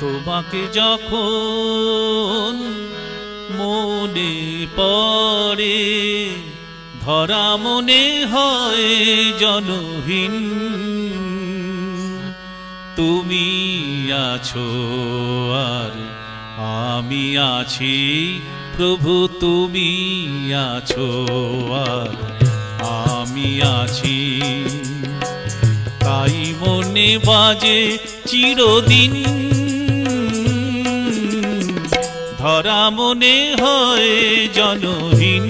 তোমাকে যখন মনে পড়ে ধরা মনে হয় জনহীন, তুমি আছো আর আমি আছি প্রভু, তুমি আছো আর আমি আছি। তাই মনে বাজে চিরদিন, ধরা মনে হয় জনহীন।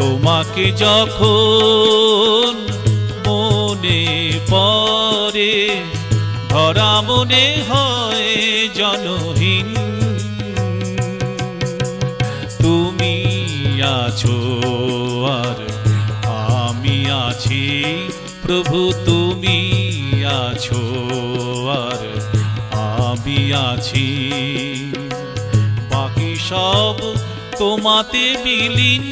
তোমাকে যখন মনে পড়ে ধরা মনে হয় জনহীন, তুমি আছো আর আমি আছি প্রভু, তুমি আছো আর আমি আছি। বাকি সব তোমাতে বিলীন,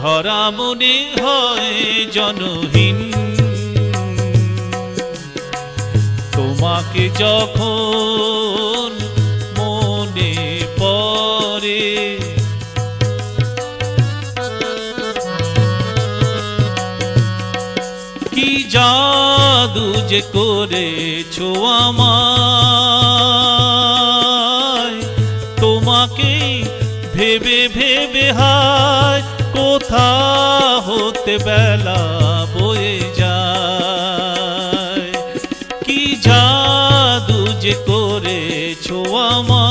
ধরা মনে হয় জনহীন। তোমাকে যখন মনে পড়ে কি জাদু যে করেছো আমায়, তোমাকে ভেবে ভেবে হায় কোথা হতে বেলা বয়ে যায়। কি জাদু যে করেছো আমায়,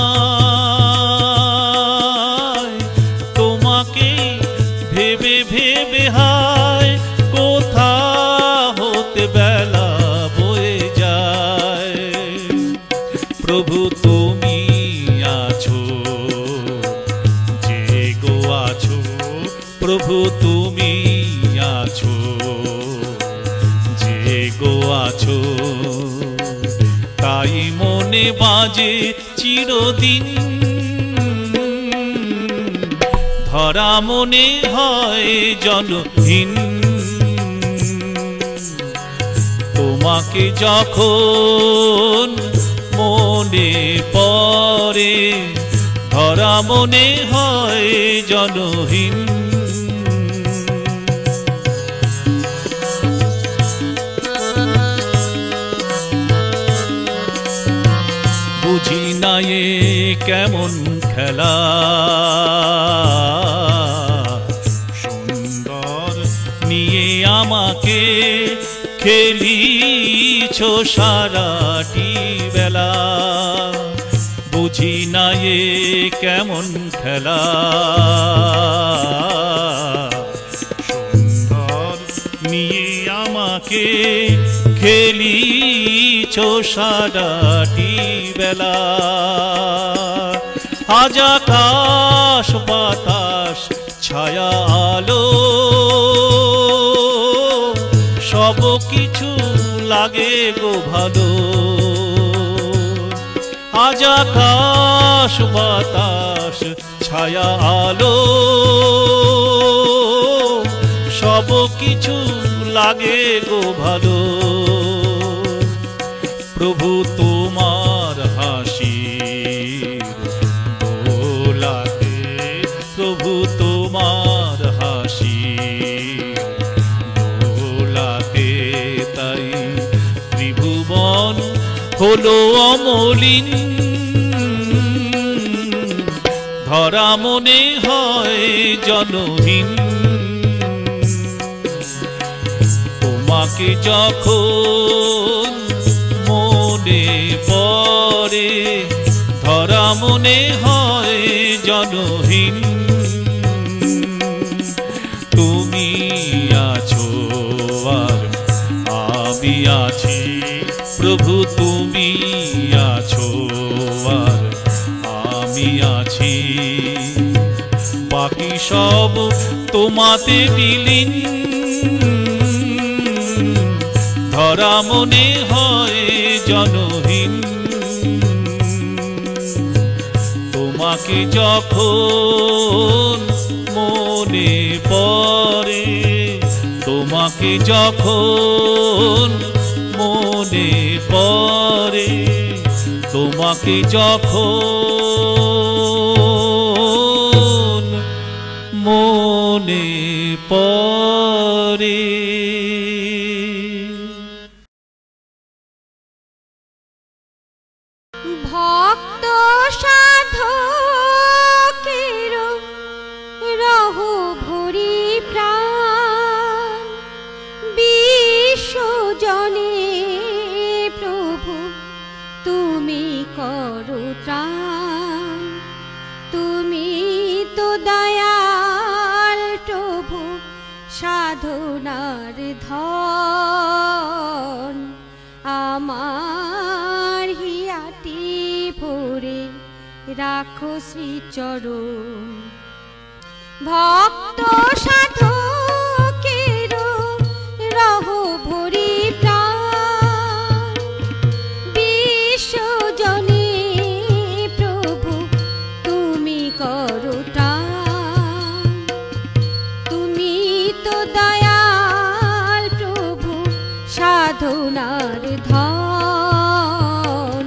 তোমাকে ভেবে ভেবে হায় কোথা হতে বেলা বয়ে যায়। প্রভু তুমি আছো, জেগো আছো প্রভু, তুমি আছো, জেগো আছো। তাই মনে বাজে চিরদিন, ধরা মনে হয় জনহীন। তোমাকে যখন মনে পড়ে ধরা মনে হয় জনহীন। বুঝি না এ কেমন খেলা, সুন্দর নিয়ে আমাকে খেলিছো সারাটি বেলা। বুঝি না এ কেমন খেলা, সুন্দর নিয়ে আমাকে খেলিছো সারাটি বেলা। আজ আকাশ বাতাস ছায়া আলো সব কিছু লাগে গো ভালো। আজ আকাশ বাতাস ছায়া আলো সব কিছু লাগে গো ভালো। প্রভু তোমার হাসির দোলাতে, প্রভু তোমার হাসির দোলাতে, তাই ত্রিভুবন হলো অমলিন, ধরা মনে হয় জনহীন। তোমাকে যখন মনে পড়ে ধরা মনে হয় জনহীন। তুমি আছো আর আমি আছি প্রভু, তুমি আছো আর আমি আছি। বাকি সব তোমাতে বিলীন, ধরা মনে হয় জনহীন। তোমাকে যখন মনে পড়ে, তোমাকে যখন মনে পড়ে, তোমাকে যখন মনে পড়ে। ভক্ত সাধকের রহু ভরি প্রাণ, বিশ্বজনে প্রভু তুমি করো ত্রাণ। তুমি তো দয়াল প্রভু সাধনার ধন, আমার হিয়াটি ভরে রাখো শ্রীচরণ। ভক্ত সাধকের রহু ভরি প্রাণ, বিশ্বজনে প্রভু তুমি করো ত্রাণ। তুমি তো দয়াল প্রভু সাধনার ধন,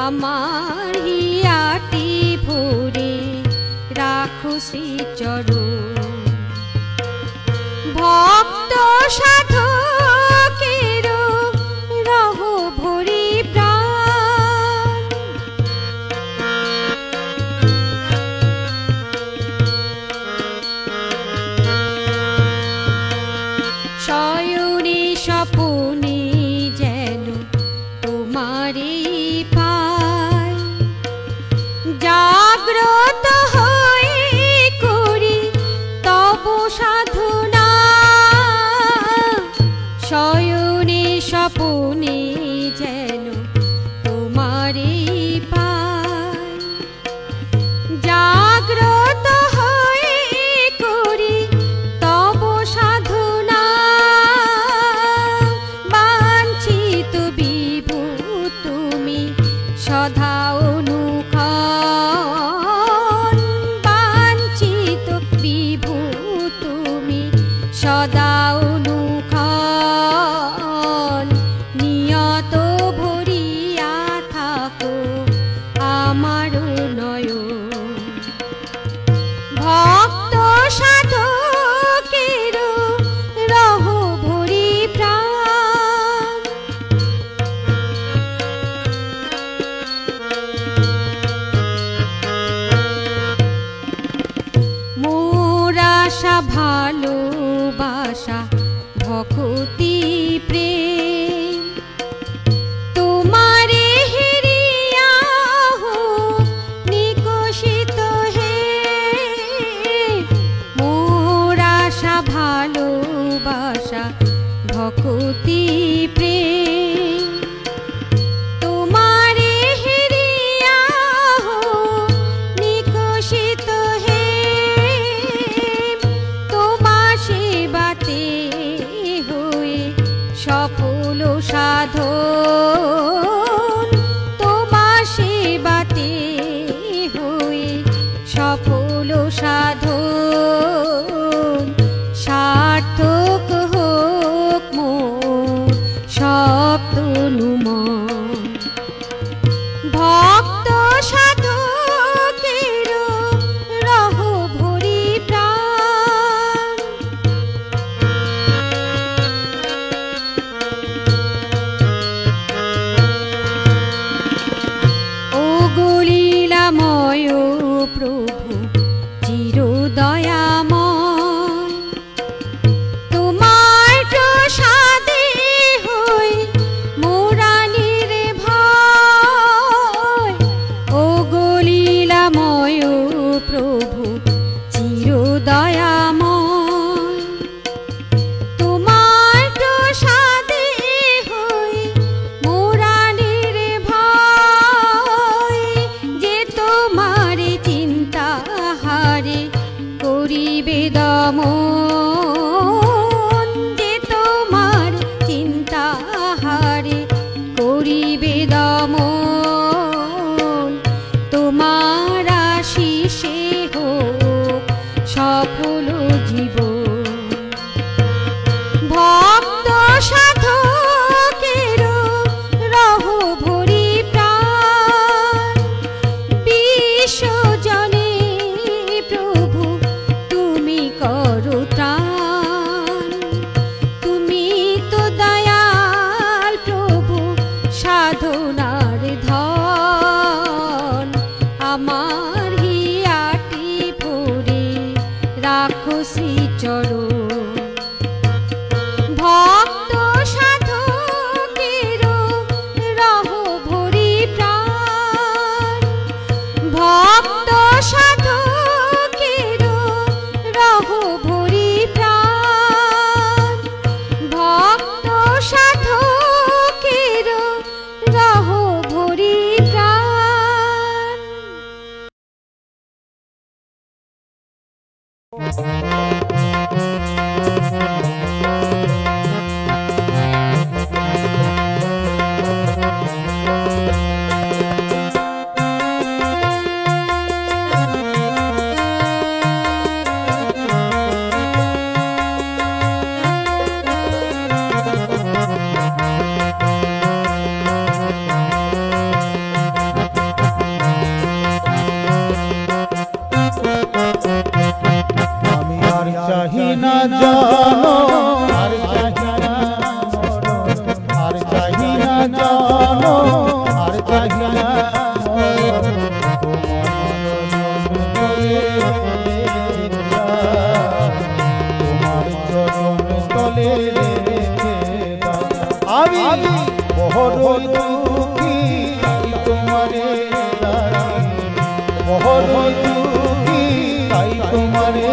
আমার হিয়াটি ভরে রাখো শ্রীচরণ। ভক্ত সাধকের রহু ভরি প্রাণ, শয়নে স্বপনে যেন তোমারই পাই, জাগ্রত হয়ে করি তব সাধনা। শয়নে স্বপনে যেন তোমারই পাই, জাগ্রত হয়ে করি তব সাধনা। বাঞ্ছিত বিভু তুমি সদা অনুক্ষণ, সাধনার ধন আমার হিয়াটি ভরে রাখো শ্রীচরণ ভক্ত সাধকের রহ ভরি প্রাণ ভক্ত সাধকের রহ ভরি প্রাণ ভক্ত সাধকের রহ ভরি প্রাণ। আমি আর চাহি না জানো আর চাহি না মরণ আর চাহি না জানো আর চাহি না মরণ তোমার চরণ তলে আমি বড় দুঃখী তোমারে বড় দুঃখী তাই তোমারে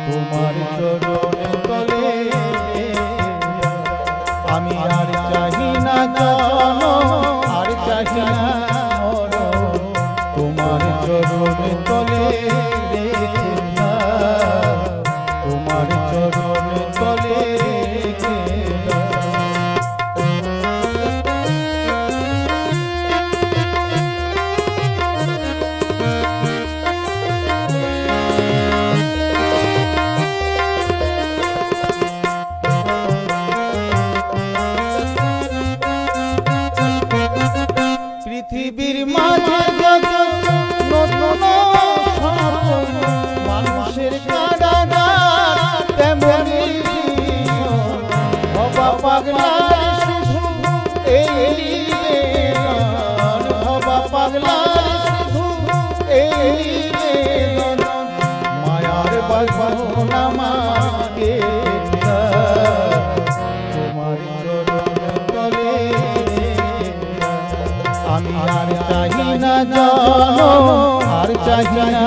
তোমার চরণ তলে আমি আর চাহি না জানো আর চাহি না মরণ তোমার চরণ তলে তোমার চরণ তলে পৃথিবীর মাঝে যত নতুন স্বপ্ন মানুষের কারাগার তেমনি হবা পাগলার শুধু এই নিবেদন হবা পাগলার শুধু এই নিবেদন মায়ার বাঁধন আমাকে তোমার চরণ তলে আমি আর চাহি না জানো আর চাহি না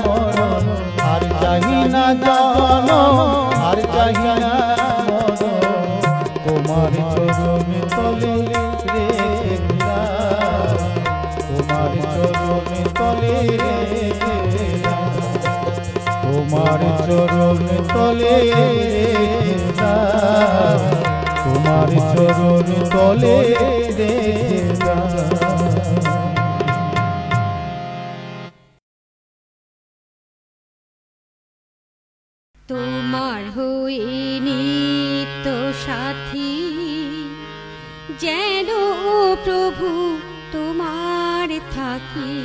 মরণ আর চাহি না জানো আর চাহি না মরণ তোমার চরণ তলে তোমার চরণ তলে তোমার চরণ তলে তোমার চরণ তলে তোমার হয়ে নিত্য সাথী যেন প্রভু তোমার থাকি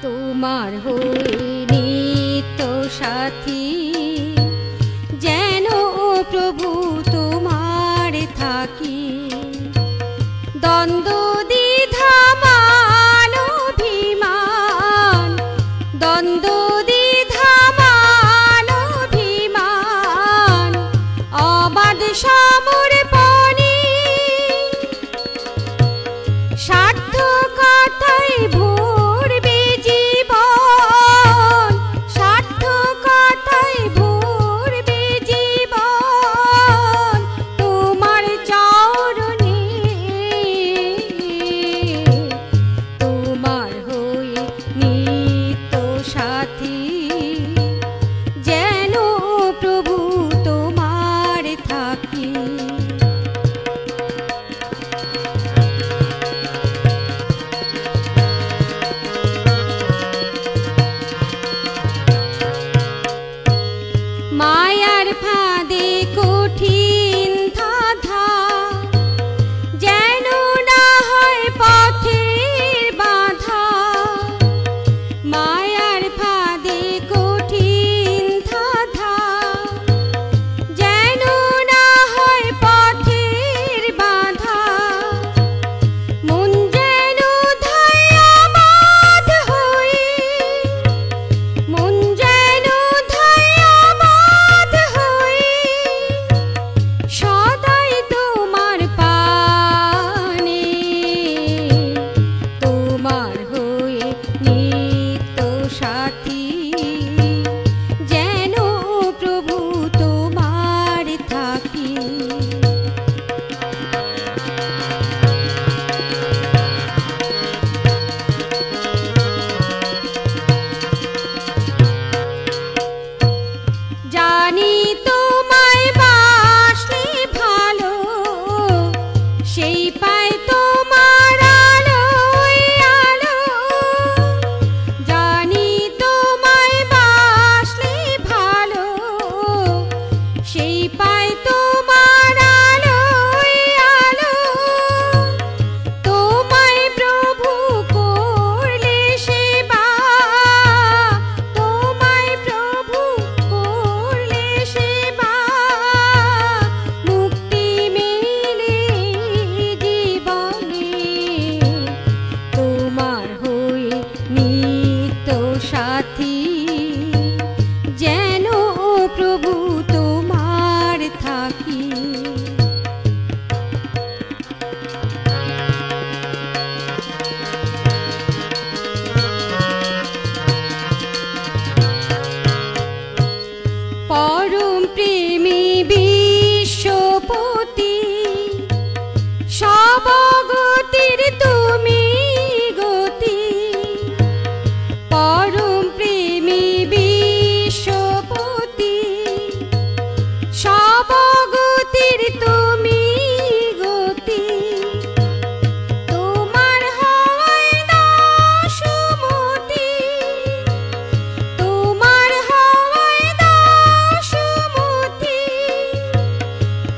তোমার হয়ে নিত্য সাথী যেন প্রভু তোমার থাকি দ্বন্দ্ব দ্বিধা মান অভিমান দ্বন্দ্ব দ্বিধা মান অভিমান অবাধ সমর্পণে সার্থকতায় ভরবে জীবন যেন প্রভু তোমার থাকি। মায়ার ফাঁদে কঠিন ধাঁধা, যেন না হয় পথের বাধা। মায়ার ফাঁদে কঠিন ধাঁধা, যেন না হয় পথের বাধা। মন যেন ধাইয়া বাঁধ হয়ে, মন যেন ধাইয়া বাঁধ হয়ে, সদাই তোমার পানে, তোমার হয়ে নিত্য সাথী। যেন প্রভু তোমার থাকি। জানি তোমায় বাসলে ভালো, সেই পায় তোমার আলোয় আলো। জানি তোমায় বাসলে ভালো, সেই পায় তোমার আলোয় আলো। তোমায় প্রভু করলে সেবা, তোমায় প্রভু করলে সেবা। মুক্তি মেলে জীবনে, তোমার হয়ে নিত্য সাথী। যেন প্রভু তোমার থাকি। পরম প্রেমী বিশ্বপতি, সব গতির তুমি গতি। পরম প্রেমী বিশ্বপতি, সব গতির তুমি গতি। তোমার হয় দাসমতি, তোমার হয় দাসমতি।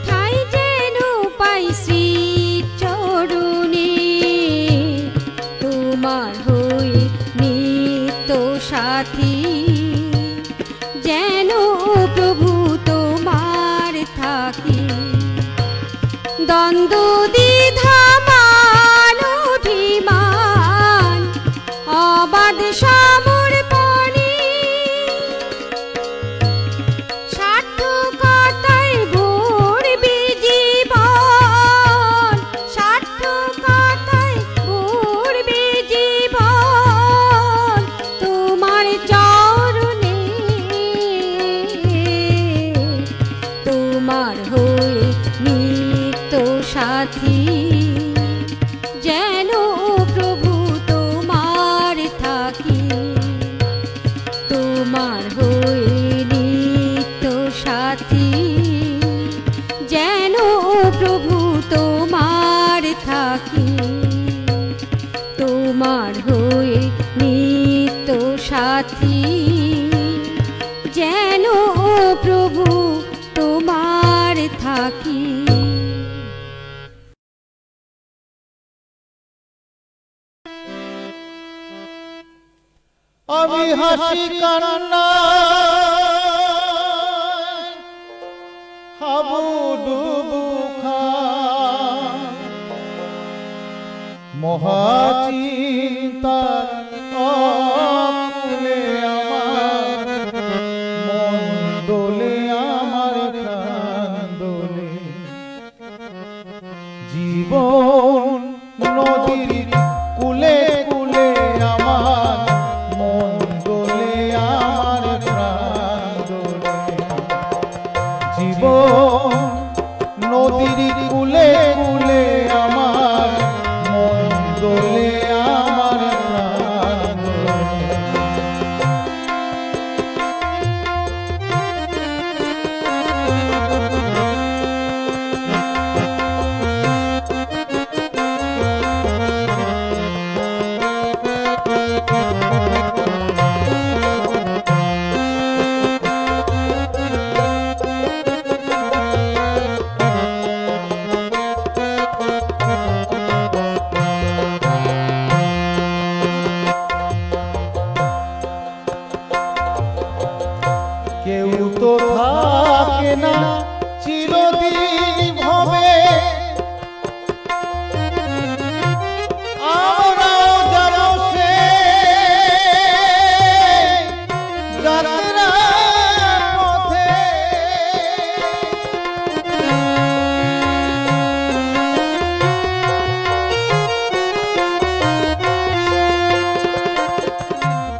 ঠাই যেন পাই শ্রী চরণে, তোমার হয়ে নিত্য সাথী। যেন প্রভু তোমার থাকি। দ্বন্দ্ব দ্বিধা মান অভিমান, অবাধ সমর্পণে, সার্থকতায় ভরবে জীবন। সার্থকতায় ভরবে জীবন, তোমার চরণে, তোমার হয়ে নিত্য সাথী। যেন প্রভু তোমার থাকি। তোমার হয়ে নিত্য সাথী। যেন প্রভু তোমার থাকি। তোমার হয়ে নিত্য সাথী। যেন প্রভু তোমার থাকি। আমি হাসি কান্না হাবুডুবু খান, মহাচিন্তার অকুলে আমার মন দোলে, আমার প্রাণ দোলে। জীবন নদীর কুলে কুলে আমার মন দোলে, আমার প্রাণ দোলে। জীবন নদীর কুলে কুলে আমার মন দোলে, কেউ তো থাকে না চিরদিন ভবে, আমরাও যাব সে যাত্রার পথে।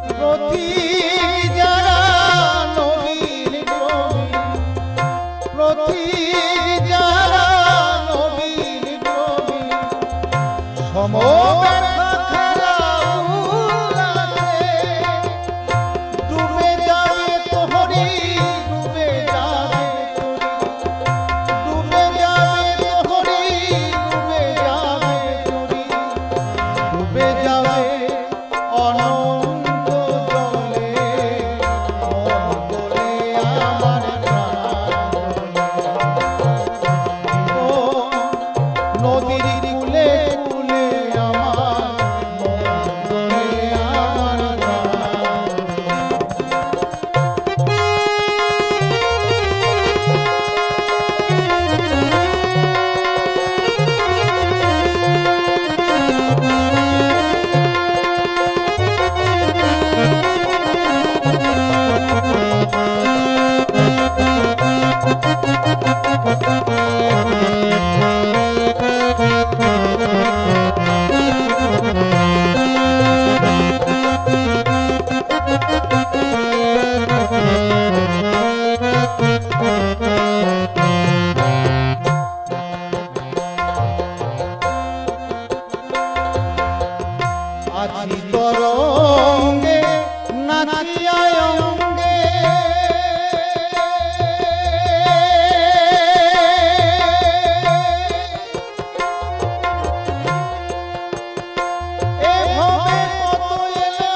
প্রতীক যারা নবীর প্রবীণ, প্রতীক যারা নবীর প্রবীণ, সমব্যথা খেলা উল্লাসে ডুবে যাবে তোহরি, ডুবে যাবে তোরি, ডুবে যাবে তোহরি, ডুবে যাবে তোরি, ডুবে যাবে অনন্ত জলে, মন বলে আমার প্রাণ বলে। নদীর কূলে কূলে আমার মন বলে আমার প্রাণ আছি তরঙ্গে নাচিয়া অঙ্গে, এভাবে কত এলা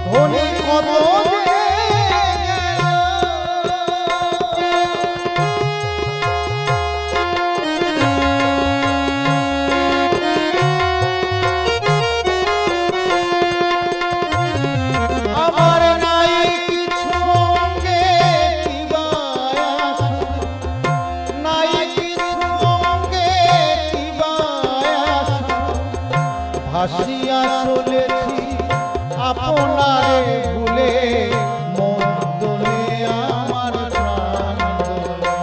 ধনী কত যে গেলা। আমার নাই কিছু অঙ্গে দিবায়াস, নাই কিছু অঙ্গে দিবায়াস, ভাসিয়া চলেছি আপনারে ভুলে, মন দোলে আমার প্রাণ দোলে।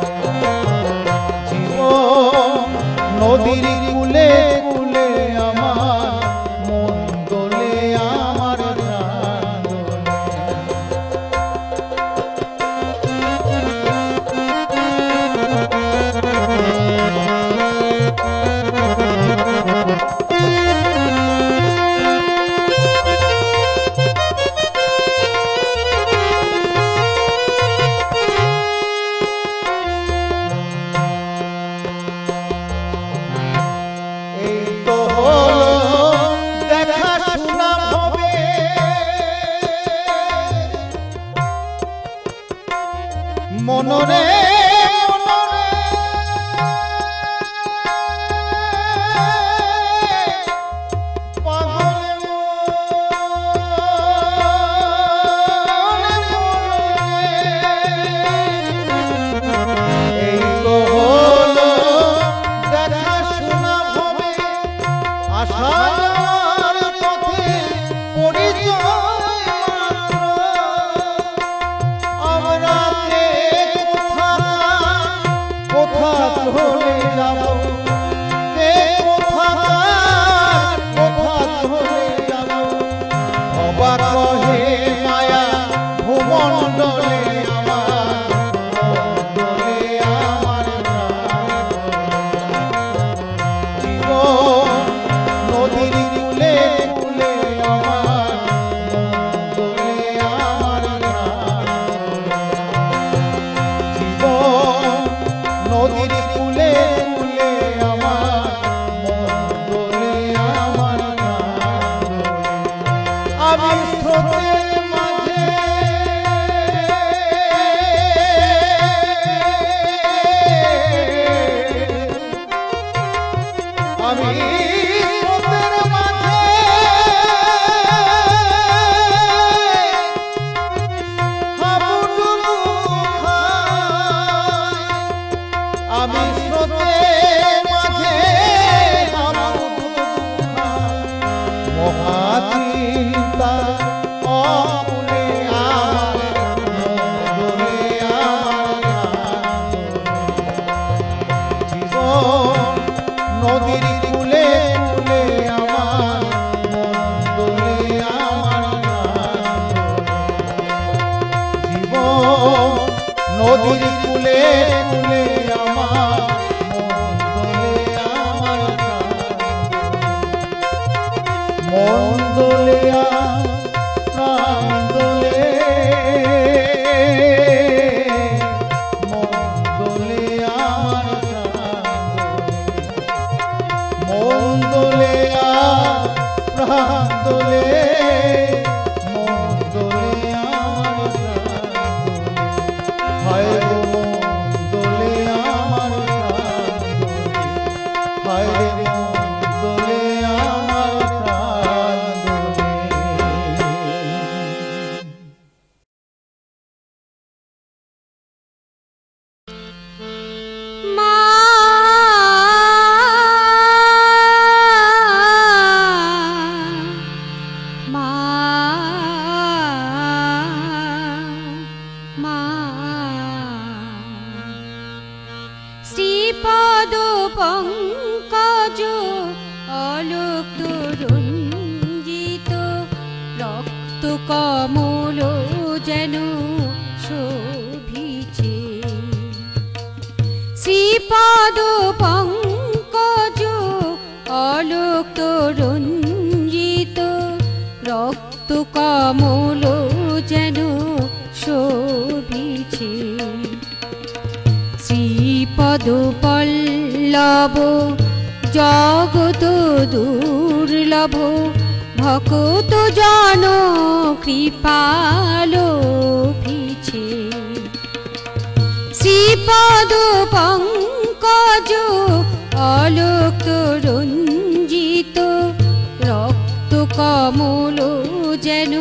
জীবন নদীর কূলে কূলে আমার মন দোলে আমার প্রাণ দোলে। এই তো হলো দেখা শোনা হবে, মনরে মনরে পাগল মনে মনে। এই তো হলো দেখা শোনা হবে, আসা যাওয়ার পথে পরিচয় মাত্র। আমরা কে কোথা চলে যাব, কে কোথা চলে যাব। অবাক কহে মায়া ভূমণ্ডলে আমার মন দোলে আমার প্রাণ দোলে। জীবন নদীর কূলে কূলে আমার মন দোলে আমার প্রাণ দোলে। জীবন নদীর কূলে কূলে আমার মন দোলে আমার প্রাণ দোলে। আমি স্রোতের মাঝে আমি স্রোতের মাঝে রক্ত কমল যেন শোভিছে শ্রীপদ পঙ্কজ অলোক তরঞ্জিত রক্ত কমল যেন শোভিছে শ্রীপদ পল্লব জগত দুর্লভ ভকত জন কৃপালো পিছে শ্রীপদ পঙ্কজ অলোক তরঞ্জিত রক্ত কমল যেন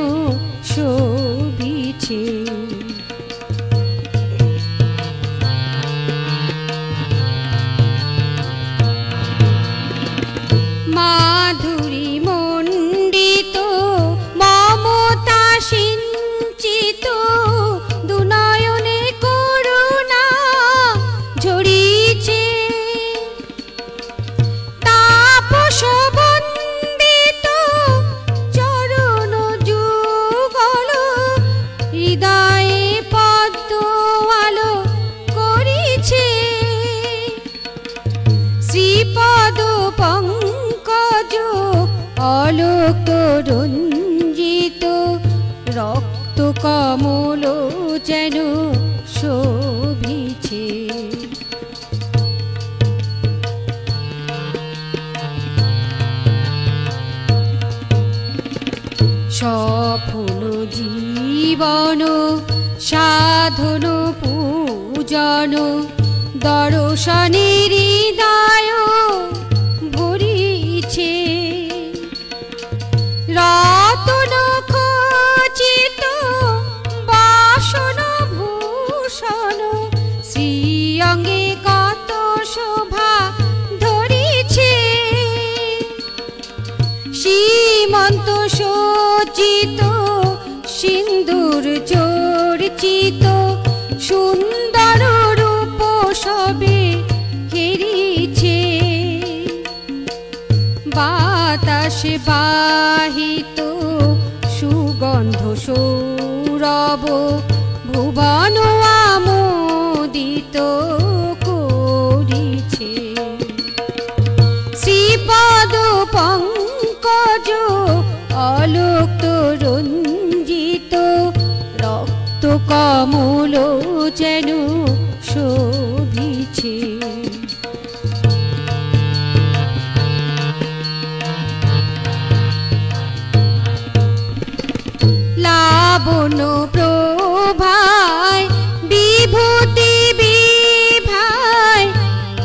শোভিছে মাধুরী মণ্ডিত মমতা সিঞ্চিত দুনয়নে করুণা ঝরিছে তাপস বন্দিত চরণ যুগল হৃদয়ে পদ্ম আলো করিছে শ্রীপদ পঙ্কজ অলোক তরঞ্জিত রক্ত কমল যেন শোভিছে সফল জীবন সাধন পূজন দর্শনে হৃদয় ভরিছে রতন খচিত বাসন ভূষণ শ্রীঅঙ্গে কত শোভা ধরিছে সীমন্ত সজ্জিত সিন্দুর চর্চিত সুন্দর রূপ সবে ঘেরিছে বাতাসে বাহিত সুগন্ধ সৌরভ ভুবন আমোদিত করিছে শ্রীপদ পঙ্কজ অলোক তরঞ্জিত রক্ত কমল যেন শোভিছে লাবণ্য প্রভায় বিভূতি বিভায়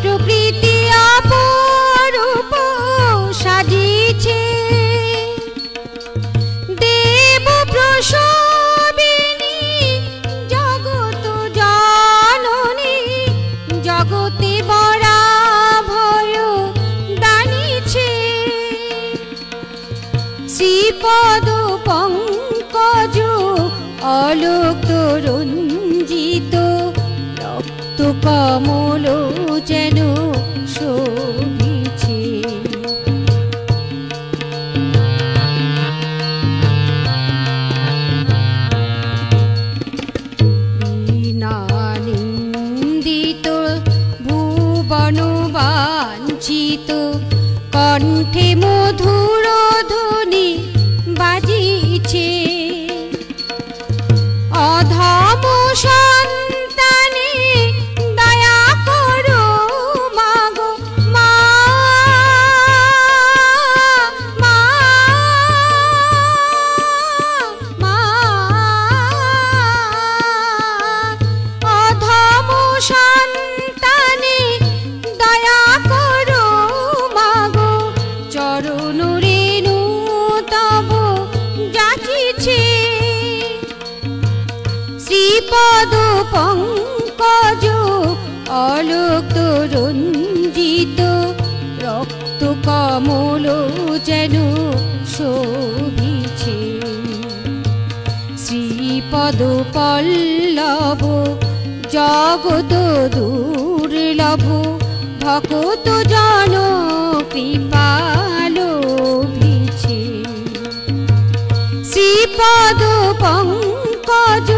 প্রকৃতি অপরূপ সাজিছে দেব প্রসবিনী জগত জননী জগতে বরা ভয় দানিছে শ্রীপদ পঙ্কজ অলোক তরঞ্জিত রক্ত কমল যেন শোভিছে বিনানিন্দিত ভুবন বাঞ্ছিত কণ্ঠে মধুর ধ্বনি বাজিছে অধম সন্তানে দয়া করো মাগো মা মা মা অধম সন্তানে দয়া করো মাগো চরণ রেণু তব যাচিছে শ্রীপদ পঙ্কজ অলোক তরঞ্জিত রক্ত কমল যেন শোভিছে শ্রীপদ পল্লব জগত দুর্লভ ভকত জন কৃপালো ভিছে শ্রী শ্রীপদ পঙ্কজ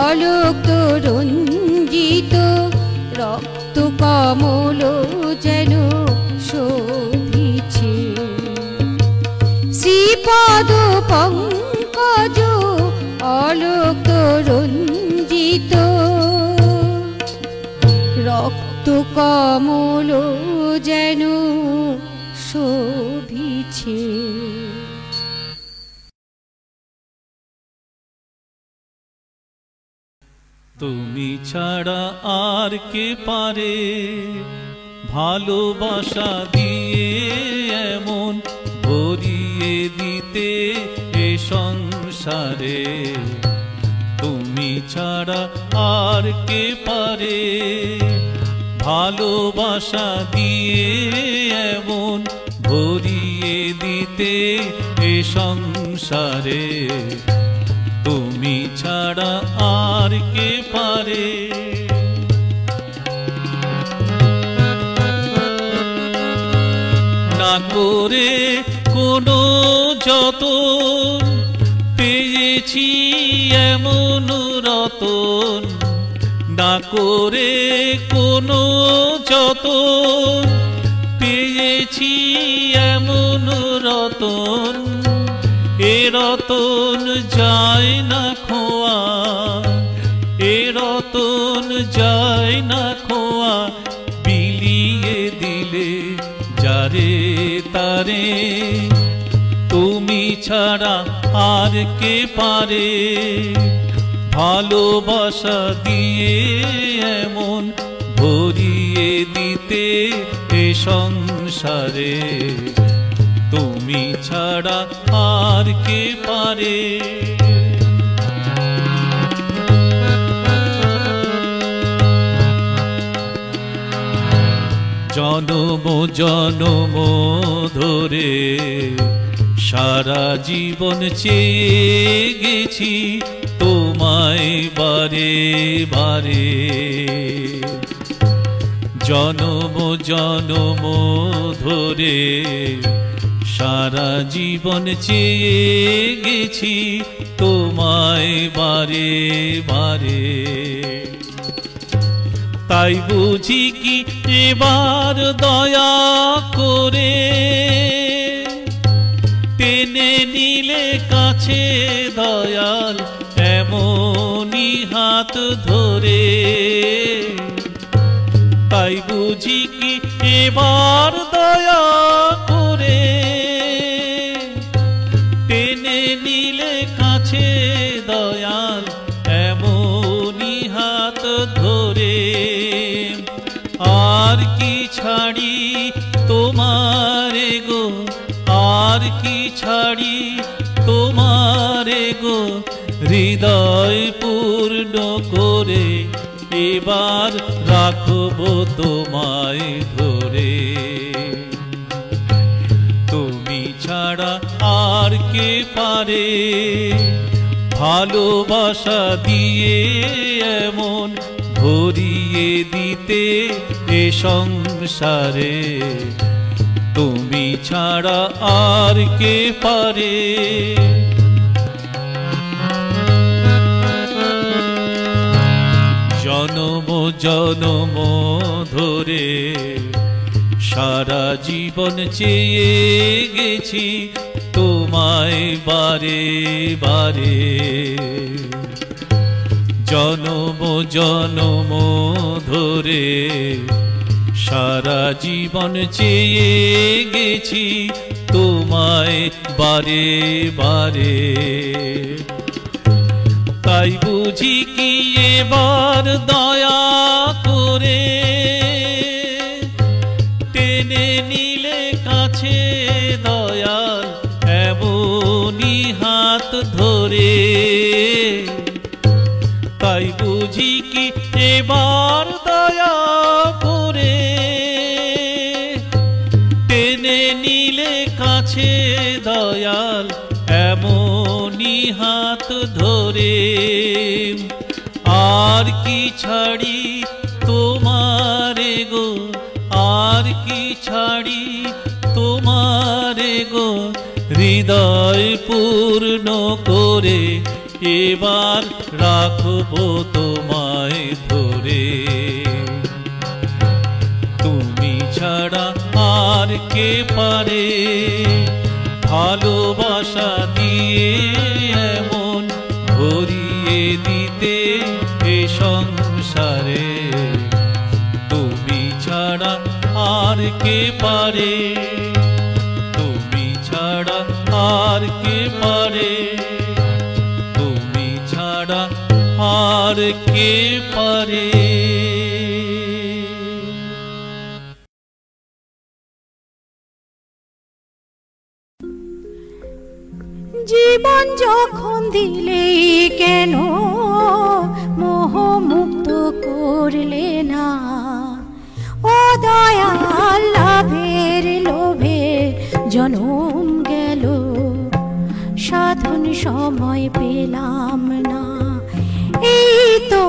অলোক তরঞ্জিত রক্ত কমল যেন শোভিছে। শ্রীপদ পঙ্কজ অলোক তরঞ্জিত রক্ত কমল যেন শোভিছে। তুমি ছাড়া আর কে পারে ভালোবাসা দিয়ে এমন ভরিয়ে দিতে এ সংসারে। তুমি ছাড়া আর কে পারে ভালোবাসা দিয়ে এমন ভরিয়ে দিতে এ সংসারে। তুমি ছাড়া আর কে পারে। না করে কোনো যতন পেয়েছি এমন রতন। না করে কোনো যতন পেয়েছি এমন রতন। এ রতন যায় না খোয়া, এ রতন যায় না খোয়া। বিলিয়ে দিলে যারে তারে। তুমি ছাড়া আর কে পারে ভালোবাসা দিয়ে এমন ভরিয়ে দিতে এ সংসারে। তুমি ছাড়া আর কে পারে। জনম জনম ধরে সারা জীবন চেয়ে গেছি তোমায় বারে বারে। জনম জনম ধরে সারা জীবন চেয়ে গেছি তোমায় বারে বারে। তাই বুঝি কি এবার দয়া করে টেনে নিলে কাছে দয়াল এমনি হাত ধরে। তাই বুঝি কি এবার দয়া করে টেনে নিলে কাছে দয়াল এমনি হাত ধরে। আর কি ছাড়ি তোমারে গো, আর কি ছাড়ি তোমারে গো। হৃদয় পূর্ণ করে এবার রাখবো তোমায় ধরে। তুমি ছাড়া আর কে পারে ভালোবাসা দিয়ে এমন ভরিয়ে দিতে এ সংসারে। তুমি ছাড়া আর কে পারে। জনম জনম ধরে সারা জীবন চেয়ে গেছি তোমায় বারে বারে। জনম জনম ধরে সারা জীবন চেয়ে গেছি তোমায় বারে বারে। তাই বুঝি কি এবার দয়া করে টেনে নিলে কাছে দয়াল এমনি হাত ধরে। তাই বুঝি কি এবার দয়া করে টেনে নিলে কাছে দয়াল এমনি হাত ধরে। আর কি ছাড়ি তোমারে গো, আর কি ছাড়ি তোমারে গো। হৃদয় পূর্ণ করে এবার রাখবো তোমায় ধরে। তুমি ছাড়া আর কে পারে ভালোবাসা দিয়ে এমন ভরিয়ে দিতে এ সংসারে। তুমি ছাড়া আর কে পারে, তুমি ছাড়া আর কে পারে, তুমি ছাড়া আর কে পারে। জীবন যখন দিলে কেন মোহমুক্ত করলে না? ও দয়াল লাভের লোভে জনম গেল, সাধন সময় পেলাম না, এই তো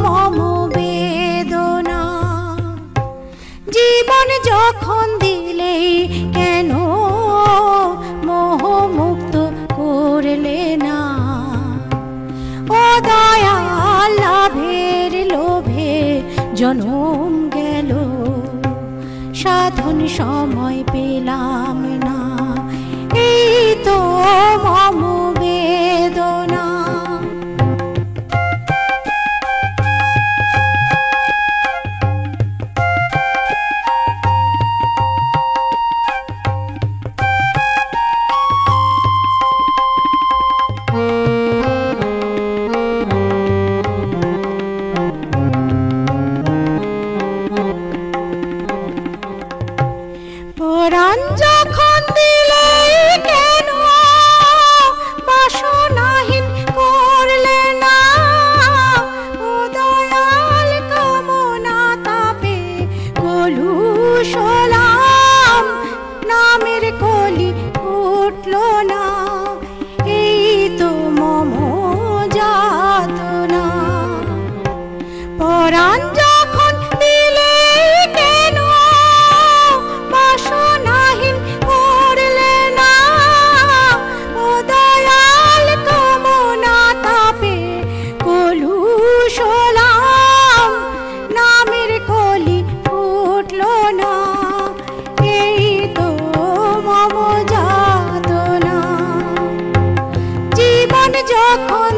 মম বেদনা। জীবন যখন দিলে কেন মোহমুক্ত করলে না? ও দয়াল লাভের লোভে জনম গেল, সাধন সময় পেলাম না, এই তো মম বেদনা। পরাণ যখন দিলে কেন বাসনাহীন করলে না? ও দয়াল কামনা তাপে কলুষলাম, নামের কলি উঠল না, এই তো মম যাতনা। পরাণ যখন দিলে কেন বাসনাহীন করলে না? ও দয়াল কামনা তাপে কলুষলাম, নামের কলি ফুটল না, এই তো মম যাতনা। জীবন যখন